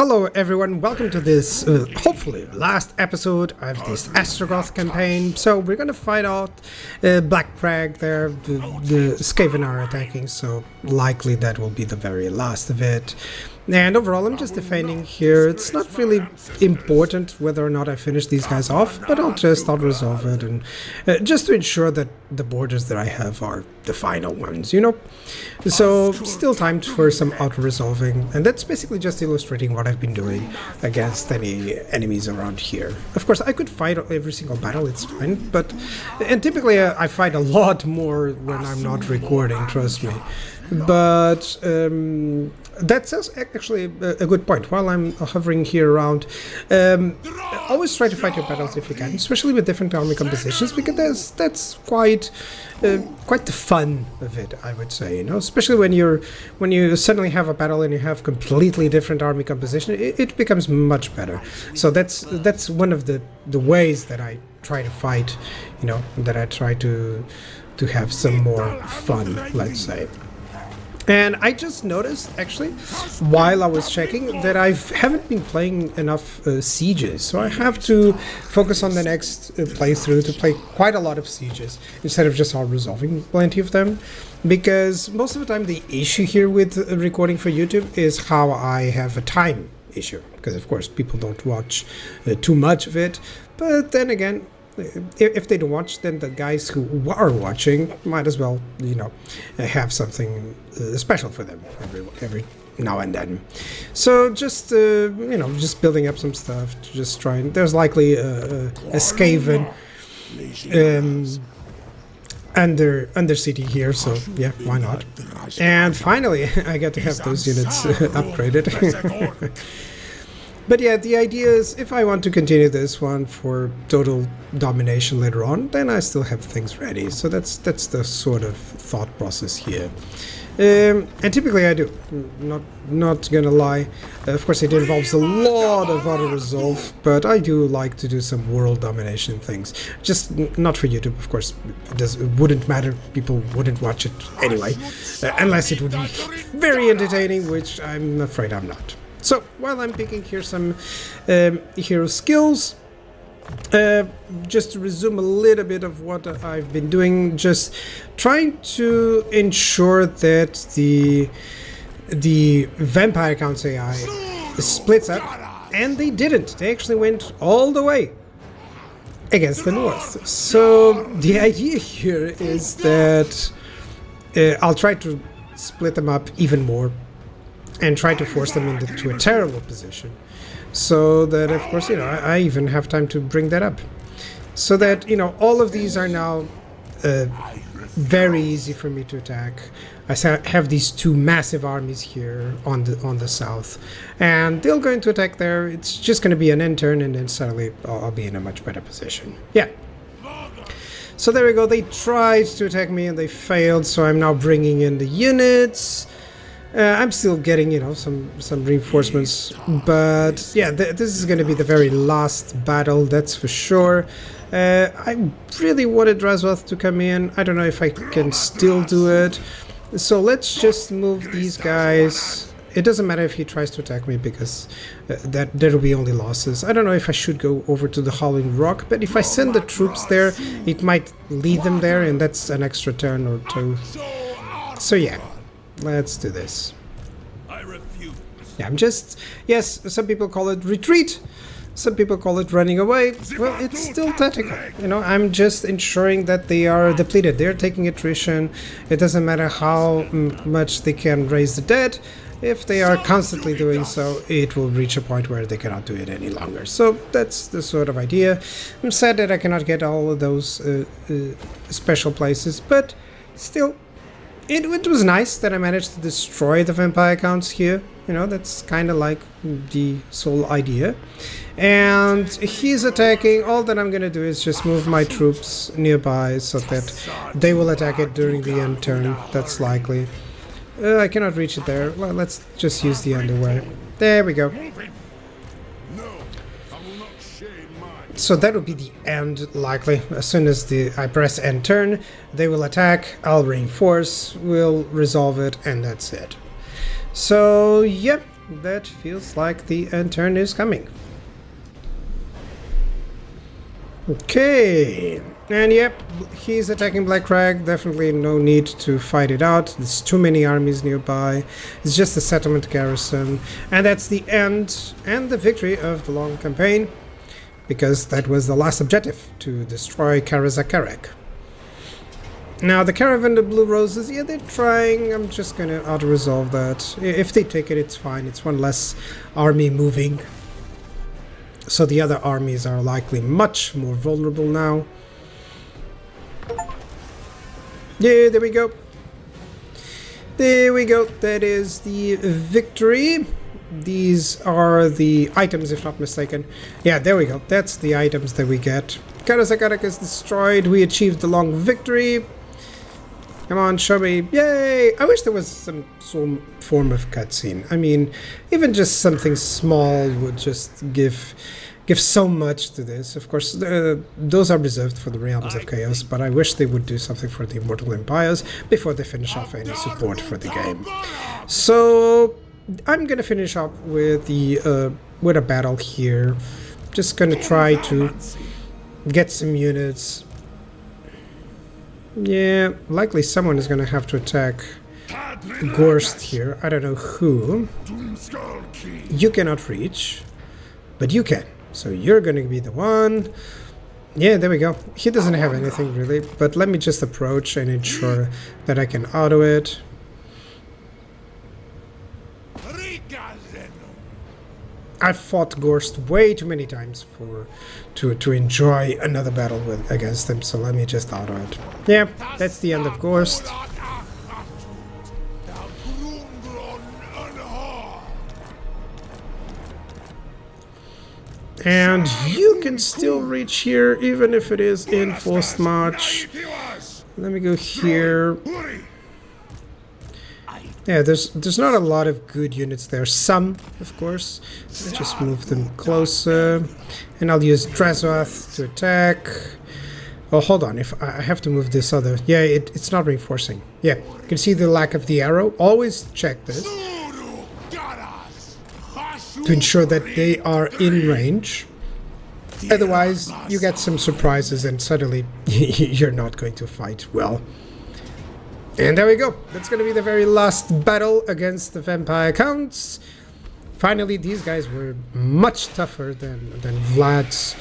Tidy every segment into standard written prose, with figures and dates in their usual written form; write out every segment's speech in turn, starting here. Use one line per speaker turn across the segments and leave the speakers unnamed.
Hello everyone, welcome to this, hopefully, last episode of this Astragoth campaign. So we're gonna fight out Black Prague there, the Skaven are attacking, so likely that will be the very last of it. And overall I'm just defending here. It's not really important whether or not I finish these guys off, but I'll resolve it, and just to ensure that the borders that I have are the final ones, you know? So still time for some auto-resolving, and that's basically just illustrating what I've been doing against any enemies around here. Of course I could fight every single battle, it's fine, but typically I fight a lot more when I'm not recording, trust me. But that's actually a good point. While I'm hovering here around, always try to fight your battles if you can, especially with different army compositions, because that's quite the fun of it, I would say. You know, especially when you suddenly have a battle and you have completely different army composition, it becomes much better. So that's one of the ways that I try to fight. You know, that I try to have some more fun, let's say. And I just noticed, actually, while I was checking, that I haven't been playing enough sieges. So I have to focus on the next playthrough to play quite a lot of sieges, instead of just all resolving plenty of them. Because most of the time the issue here with recording for YouTube is how I have a time issue. Because of course people don't watch too much of it. But then again, if they don't watch, then the guys who are watching might as well, you know, have something special for them every now and then. So just you know, just building up some stuff to just try and there's likely a Skaven under city here, so yeah, why not? And finally I get to have those units upgraded. But yeah, the idea is, if I want to continue this one for total domination later on, then I still have things ready. So that's the sort of thought process here. And typically I do, not gonna lie. Of course it involves a lot of auto-resolve, but I do like to do some world domination things. Just not for YouTube, of course. It wouldn't matter, people wouldn't watch it anyway. Unless it would be very entertaining, which I'm afraid I'm not. So, while I'm picking here some hero skills, just to resume a little bit of what I've been doing, just trying to ensure that the Vampire Count's AI splits up, and they didn't. They actually went all the way against the north. So, the idea here is that I'll try to split them up even more, and try to force them into a terrible position, so that, of course, you know, I even have time to bring that up, so that, you know, all of these are now very easy for me to attack. I have these two massive armies here on the south, and they're going to attack there. It's just going to be an end turn, and then suddenly I'll be in a much better position. Yeah. So there we go. They tried to attack me and they failed, so I'm now bringing in the units. I'm still getting, you know, some reinforcements, but yeah, this is going to be the very last battle, that's for sure. I really wanted Razwath to come in. I don't know if I can still do it. So let's just move these guys. It doesn't matter if he tries to attack me, because there will be only losses. I don't know if I should go over to the Howling Rock, but if I send the troops there, it might lead them there, and that's an extra turn or two. So yeah. Let's do this. Yeah, yes, some people call it retreat, some people call it running away. Well, it's still tactical. You know, I'm just ensuring that they are depleted. They're taking attrition. It doesn't matter how much they can raise the dead. If they are constantly doing so, it will reach a point where they cannot do it any longer. So that's the sort of idea. I'm sad that I cannot get all of those special places, but still, it was nice that I managed to destroy the vampire counts here. You know, that's kind of like the sole idea. And he's attacking. All that I'm going to do is just move my troops nearby so that they will attack it during the end turn. That's likely. I cannot reach it there. Well, let's just use the underwear. There we go. So that will be the end, likely. As soon as I press end turn, they will attack, I'll reinforce, we'll resolve it, and that's it. So, yep, that feels like the end turn is coming. Okay, and yep, he's attacking Black Crag. Definitely no need to fight it out. There's too many armies nearby. It's just a settlement garrison. And that's the end and the victory of the long campaign, because that was the last objective, to destroy Karazakarak. Now the Caravan of Blue Roses, yeah, they're trying. I'm just gonna auto-resolve that. If they take it, it's fine. It's one less army moving. So the other armies are likely much more vulnerable now. Yeah, there we go. There we go. That is the victory. These are the items, if not mistaken. Yeah, there we go. That's the items that we get. Karazakarak is destroyed. We achieved the long victory. Come on, show me. Yay! I wish there was some form of cutscene. I mean, even just something small would just give so much to this. Of course, those are reserved for the Realms of Chaos, but I wish they would do something for the Immortal Empires before they finish off any support for the game. So I'm gonna finish up with with a battle here. Just gonna try to get some units. Yeah, likely someone is gonna have to attack Gorst here. I don't know who. You cannot reach, but you can. So you're gonna be the one. Yeah, there we go. He doesn't have anything really, but let me just approach and ensure that I can auto it. I've fought Gorst way too many times to enjoy another battle against him, so let me just auto it. Yeah, that's the end of Gorst. And you can still reach here, even if it is in forced march. Let me go here. Yeah, there's not a lot of good units there. Some, of course. Let's just move them closer. And I'll use Drazoth to attack. Oh, hold on. If I have to move this other... Yeah, it's not reinforcing. Yeah, you can see the lack of the arrow. Always check this to ensure that they are in range. Otherwise, you get some surprises and suddenly you're not going to fight well. And there we go. That's going to be the very last battle against the Vampire Counts. Finally, these guys were much tougher than Vlad's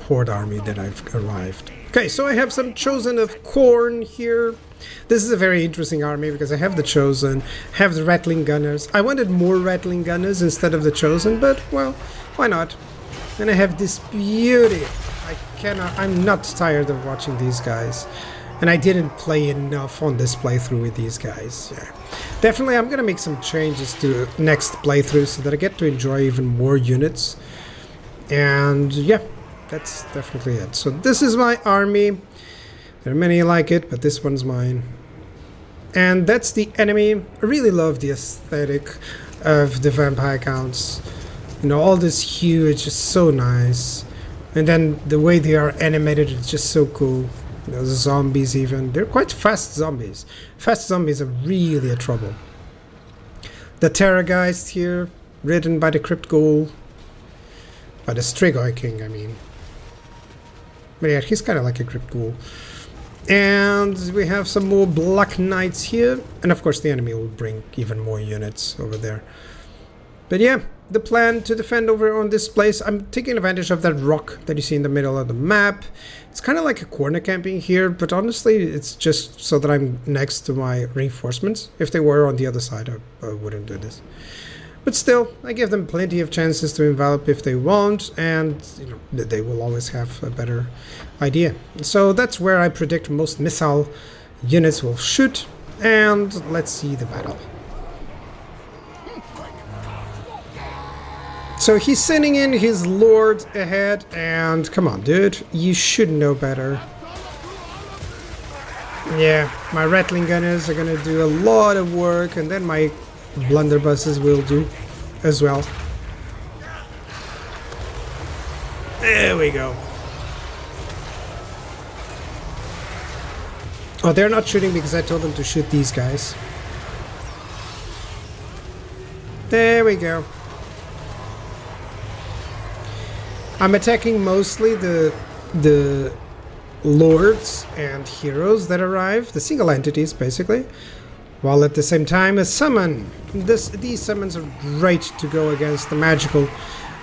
Horde army that I've arrived. Okay, so I have some Chosen of Khorne here. This is a very interesting army because I have the Chosen, have the Rattling Gunners. I wanted more Rattling Gunners instead of the Chosen, but, well, why not? Then I have this beauty. I'm not tired of watching these guys. And I didn't play enough on this playthrough with these guys. Yeah. Definitely, I'm going to make some changes to next playthrough so that I get to enjoy even more units. And, yeah, that's definitely it. So this is my army. There are many like it, but this one's mine. And that's the enemy. I really love the aesthetic of the Vampire Counts. You know, all this hue is just so nice. And then the way they are animated is just so cool. You know, the zombies even. They're quite fast zombies. Fast zombies are really a trouble. The Terrorgeist here, ridden by the Crypt Ghoul. By the Strigoi King, I mean. But yeah, he's kind of like a Crypt Ghoul. And we have some more Black Knights here. And of course the enemy will bring even more units over there. But yeah, the plan to defend over on this place, I'm taking advantage of that rock that you see in the middle of the map. It's kind of like a corner camping here, but honestly it's just so that I'm next to my reinforcements. If they were on the other side, I wouldn't do this. But still, I give them plenty of chances to envelop if they want, and you know, they will always have a better idea. So that's where I predict most missile units will shoot, and let's see the battle. So he's sending in his lord ahead, and come on, dude, you should know better. Yeah, my Rattling Gunners are gonna do a lot of work, and then my blunderbusses will do as well. There we go. Oh, they're not shooting because I told them to shoot these guys. There we go. I'm attacking mostly the lords and heroes that arrive, the single entities basically, while at the same time a summon. These summons are great to go against the magical,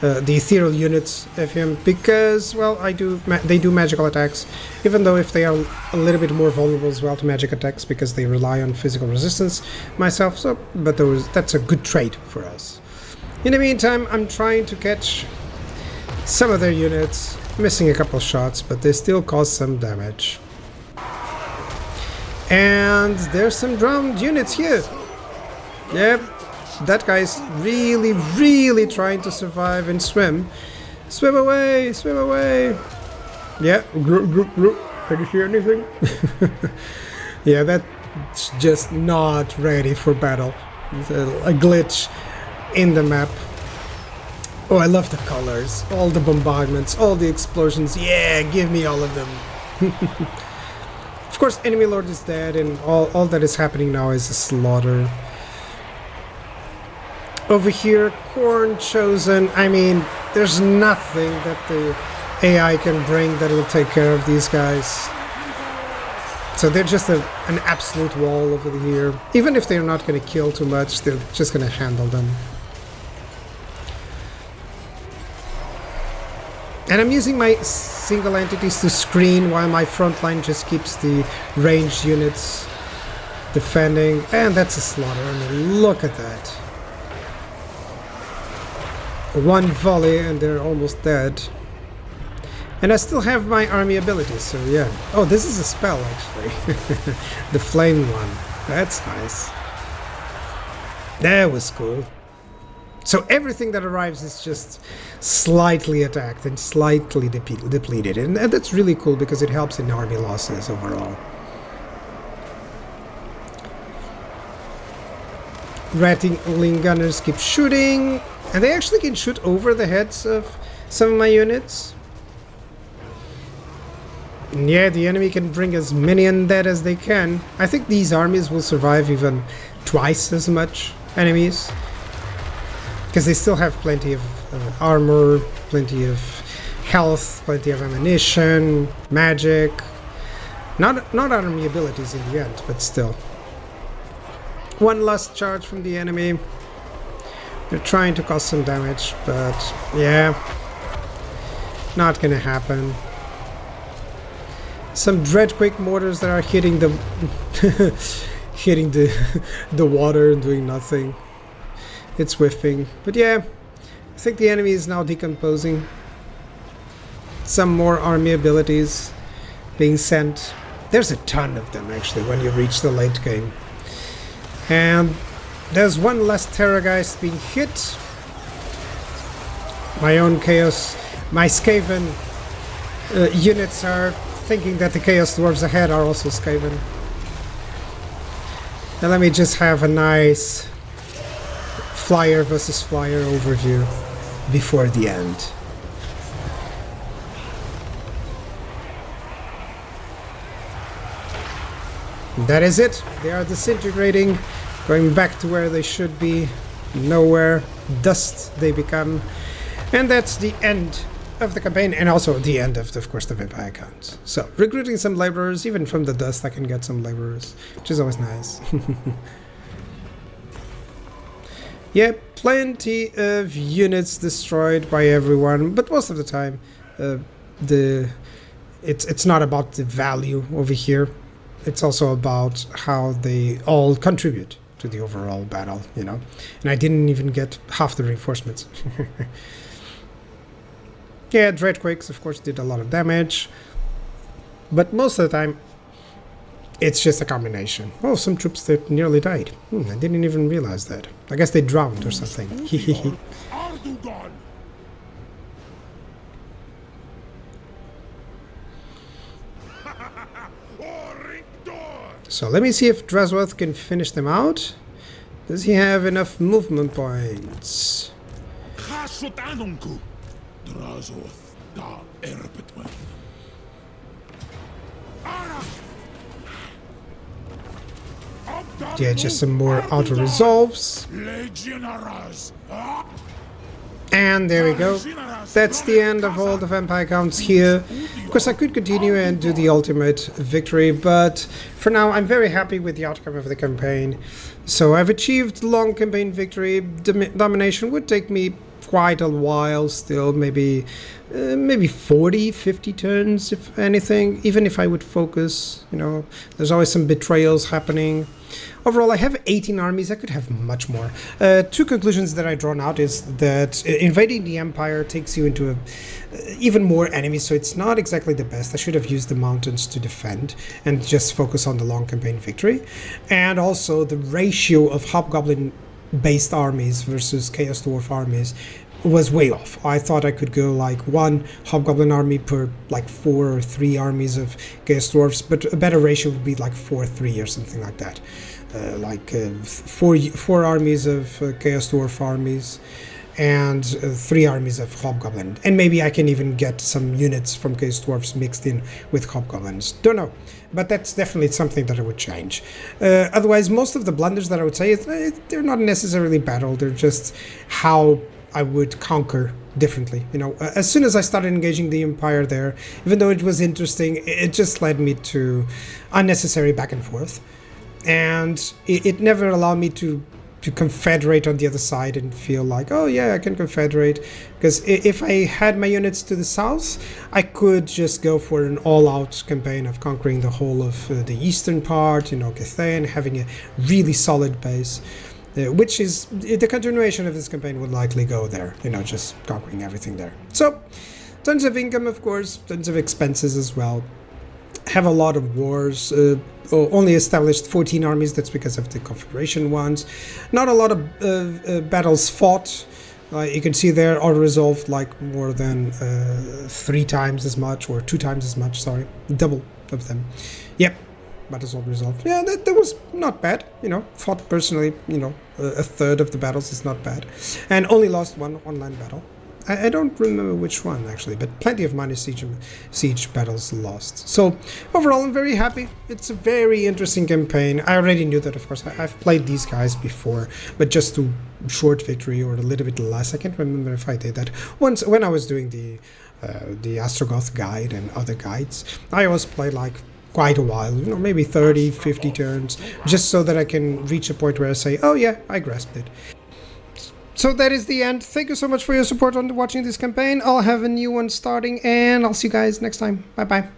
the ethereal units of him, because, well, they do magical attacks, even though if they are a little bit more vulnerable as well to magic attacks because they rely on physical resistance myself. So, but that's a good trait for us. In the meantime, I'm trying to catch some of their units, missing a couple shots, but they still cause some damage. And there's some drowned units here. Yep, that guy's really, really trying to survive and swim. Swim away, swim away. Yeah, group. Can you hear anything? Yeah, that's just not ready for battle. It's a glitch in the map. Oh, I love the colors, all the bombardments, all the explosions. Yeah, give me all of them. Of course, enemy lord is dead, and all that is happening now is a slaughter. Over here, Corn Chosen. I mean, there's nothing that the AI can bring that will take care of these guys. So they're just an absolute wall over here. Even if they're not going to kill too much, they're just going to handle them. And I'm using my single entities to screen while my front line just keeps the ranged units defending. And that's a slaughter. I mean, look at that. One volley and they're almost dead. And I still have my army abilities, so yeah. Oh, this is a spell, actually. The flame one. That's nice. That was cool. So everything that arrives is just slightly attacked and slightly depleted. And that's really cool because it helps in army losses overall. Rattling gunners keep shooting. And they actually can shoot over the heads of some of my units. And yeah, the enemy can bring as many undead as they can. I think these armies will survive even twice as much enemies. Because they still have plenty of armor, plenty of health, plenty of ammunition, magic. Not army abilities in the end, but still. One last charge from the enemy. They're trying to cause some damage, but yeah, not gonna happen. Some Dreadquake mortars that are hitting the hitting the water and doing nothing. It's whiffing, but yeah, I think the enemy is now decomposing. Some more army abilities being sent. There's a ton of them actually when you reach the late game. And there's one less Terrorgeist being hit. My own Chaos, my Skaven units are thinking that the Chaos Dwarves ahead are also Skaven. And let me just have a nice flyer versus flyer overview before the end. That is it. They are disintegrating, going back to where they should be. Nowhere. Dust they become. And that's the end of the campaign, and also the end of course, the vampire count. So, recruiting some laborers, even from the dust I can get some laborers, which is always nice. Yeah, plenty of units destroyed by everyone, but most of the time it's not about the value over here. It's also about how they all contribute to the overall battle, you know. And I didn't even get half the reinforcements. Yeah, Dreadquakes, of course, did a lot of damage, but most of the time it's just a combination. Oh, some troops that nearly died. I didn't even realize that. I guess they drowned or something. So let me see if Drasworth can finish them out. Does he have enough movement points? Yeah, just some more auto-resolves. And there we go. That's the end of all the vampire counts here. Of course, I could continue and do the ultimate victory, but for now I'm very happy with the outcome of the campaign. So I've achieved long campaign victory. Domination would take me quite a while still, maybe 40, 50 turns if anything, even if I would focus, you know, there's always some betrayals happening. Overall, I have 18 armies. I could have much more. Two conclusions that I drawn out is that invading the Empire takes you into even more enemies, so it's not exactly the best. I should have used the mountains to defend and just focus on the long campaign victory. And also the ratio of Hobgoblin-based armies versus Chaos Dwarf armies was way off. I thought I could go like one Hobgoblin army per like 4 or 3 armies of Chaos Dwarfs, but a better ratio would be like 4-3 or something like that. Four armies of Chaos Dwarf armies and 3 armies of Hobgoblin. And maybe I can even get some units from Chaos Dwarfs mixed in with Hobgoblins. Don't know. But that's definitely something that I would change. Otherwise, most of the blunders that I would say, they're not necessarily battle. They're just how I would conquer differently. You know, as soon as I started engaging the Empire there, even though it was interesting, it just led me to unnecessary back and forth. And it never allowed me to confederate on the other side and feel like, oh yeah, I can confederate. Because if I had my units to the south, I could just go for an all-out campaign of conquering the whole of the eastern part, you know, Cathay, and having a really solid base. Which is, the continuation of this campaign would likely go there, you know, just conquering everything there. So, tons of income, of course, tons of expenses as well. Have a lot of wars, only established 14 armies, that's because of the confederation ones. Not a lot of battles fought. You can see there, auto-resolved like more than 3 times as much, or 2 times as much, sorry, double of them. Yep. Battles all resolved. Yeah, that was not bad, you know, fought personally, you know, a third of the battles is not bad. And only lost one online battle. I don't remember which one, actually, but plenty of minor siege battles lost. So, overall, I'm very happy. It's a very interesting campaign. I already knew that, of course. I've played these guys before, but just to short victory or a little bit less. I can't remember if I did that. Once, when I was doing the Astragoth guide and other guides, I always played, like, quite a while, you know, maybe 30, 50 turns, just so that I can reach a point where I say, oh yeah, I grasped it. So that is the end. Thank you so much for your support on watching this campaign. I'll have a new one starting, and I'll see you guys next time. Bye bye.